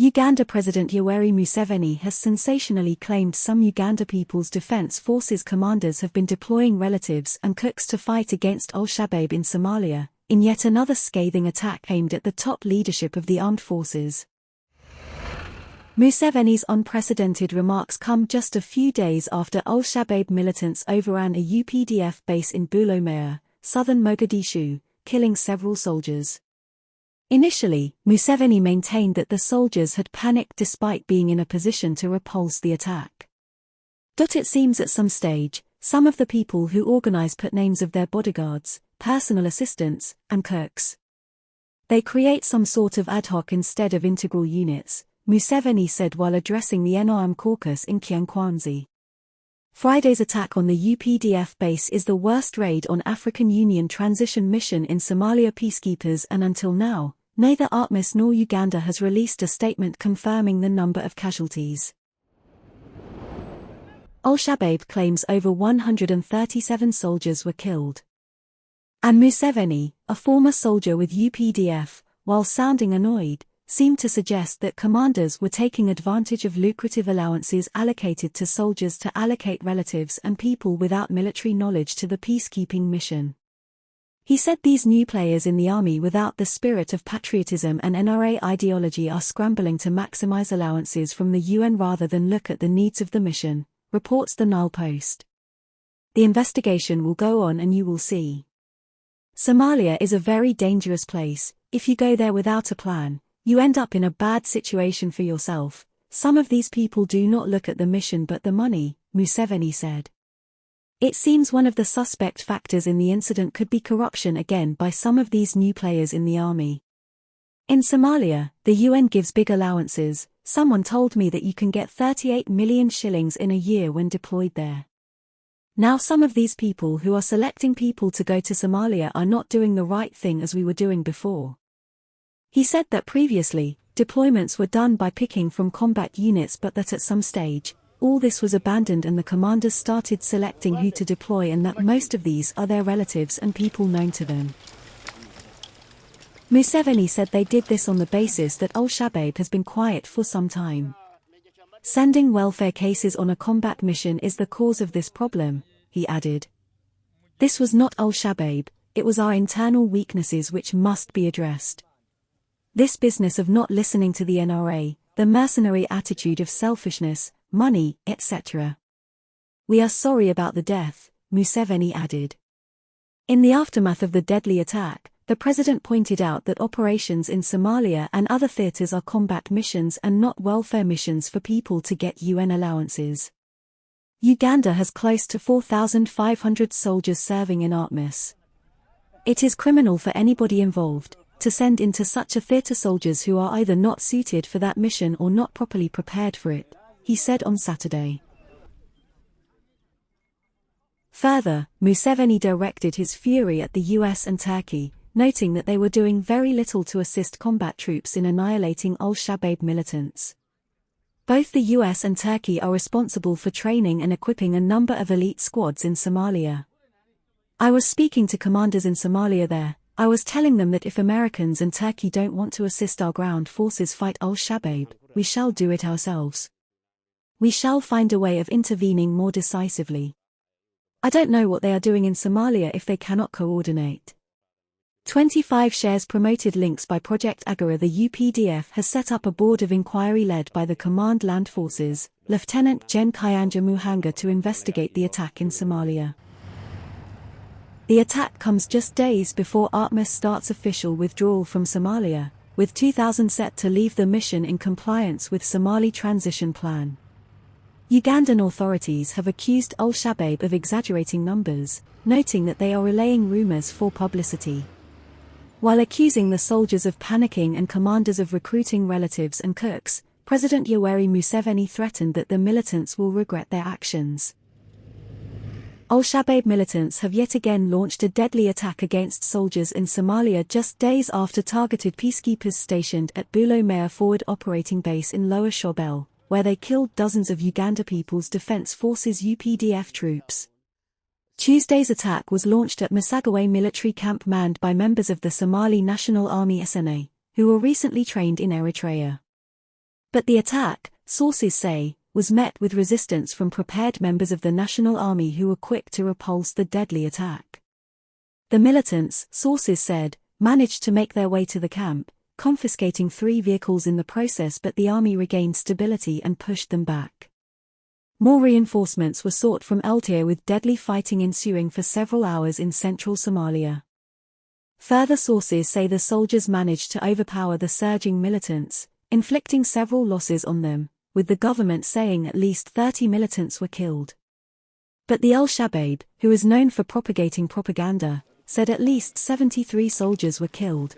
Uganda President Yoweri Museveni has sensationally claimed some Uganda People's Defense Forces commanders have been deploying relatives and cooks to fight against Al-Shabaab in Somalia, in yet another scathing attack aimed at the top leadership of the armed forces. Museveni's unprecedented remarks come just a few days after Al-Shabaab militants overran a UPDF base in Bulomea, southern Mogadishu, killing several soldiers. Initially, Museveni maintained that the soldiers had panicked despite being in a position to repulse the attack. It seems at some stage, some of the people who organize put names of their bodyguards, personal assistants, and cooks. They create some sort of ad hoc instead of integral units, Museveni said while addressing the NRM caucus in Kyankwanzi. Friday's attack on the UPDF base is the worst raid on African Union transition mission in Somalia peacekeepers, and until now, neither ATMIS nor Uganda has released a statement confirming the number of casualties. Al-Shabaab claims over 137 soldiers were killed. And Museveni, a former soldier with UPDF, while sounding annoyed, seemed to suggest that commanders were taking advantage of lucrative allowances allocated to soldiers to allocate relatives and people without military knowledge to the peacekeeping mission. He said these new players in the army without the spirit of patriotism and NRA ideology are scrambling to maximize allowances from the UN rather than look at the needs of the mission, reports the Nile Post. The investigation will go on and you will see. Somalia is a very dangerous place. If you go there without a plan, you end up in a bad situation for yourself. Some of these people do not look at the mission but the money, Museveni said. It seems one of the suspect factors in the incident could be corruption again by some of these new players in the army. In Somalia, the UN gives big allowances. Someone told me that you can get 38 million shillings in a year when deployed there. Now some of these people who are selecting people to go to Somalia are not doing the right thing as we were doing before. He said that previously, deployments were done by picking from combat units but that at some stage, all this was abandoned and the commanders started selecting who to deploy and that most of these are their relatives and people known to them. Museveni said they did this on the basis that Al-Shabaab has been quiet for some time. Sending welfare cases on a combat mission is the cause of this problem, he added. This was not Al-Shabaab, it was our internal weaknesses which must be addressed. This business of not listening to the NRA, the mercenary attitude of selfishness, money, etc. We are sorry about the death, Museveni added. In the aftermath of the deadly attack, the president pointed out that operations in Somalia and other theaters are combat missions and not welfare missions for people to get UN allowances. Uganda has close to 4,500 soldiers serving in ATMIS. It is criminal for anybody involved to send into such a theater soldiers who are either not suited for that mission or not properly prepared for it, he said on Saturday. Further, Museveni directed his fury at the US and Turkey, noting that they were doing very little to assist combat troops in annihilating Al-Shabaab militants. Both the US and Turkey are responsible for training and equipping a number of elite squads in Somalia. I was speaking to commanders in Somalia there. I was telling them that if Americans and Turkey don't want to assist our ground forces fight Al-Shabaab, we shall do it ourselves. We shall find a way of intervening more decisively. I don't know what they are doing in Somalia if they cannot coordinate. 25 shares promoted links by Project Agora. The UPDF has set up a board of inquiry led by the Command Land Forces, Lieutenant Gen Kayanja Muhanga, to investigate the attack in Somalia. The attack comes just days before ATMIS starts official withdrawal from Somalia, with 2,000 set to leave the mission in compliance with Somali transition plan. Ugandan authorities have accused Al-Shabaab of exaggerating numbers, noting that they are relaying rumors for publicity. While accusing the soldiers of panicking and commanders of recruiting relatives and cooks, President Yoweri Museveni threatened that the militants will regret their actions. Al-Shabaab militants have yet again launched a deadly attack against soldiers in Somalia just days after targeted peacekeepers stationed at Bulomea Forward Operating Base in Lower Shobel, where they killed dozens of Uganda People's Defense Forces UPDF troops. Tuesday's attack was launched at Masagawa military camp manned by members of the Somali National Army SNA, who were recently trained in Eritrea. But the attack, sources say, was met with resistance from prepared members of the National Army who were quick to repulse the deadly attack. The militants, sources said, managed to make their way to the camp, confiscating 3 vehicles in the process, but the army regained stability and pushed them back. More reinforcements were sought from Eltia, with deadly fighting ensuing for several hours in central Somalia. Further sources say the soldiers managed to overpower the surging militants, inflicting several losses on them, with the government saying at least 30 militants were killed. But the Al-Shabaab, who is known for propagating propaganda, said at least 73 soldiers were killed.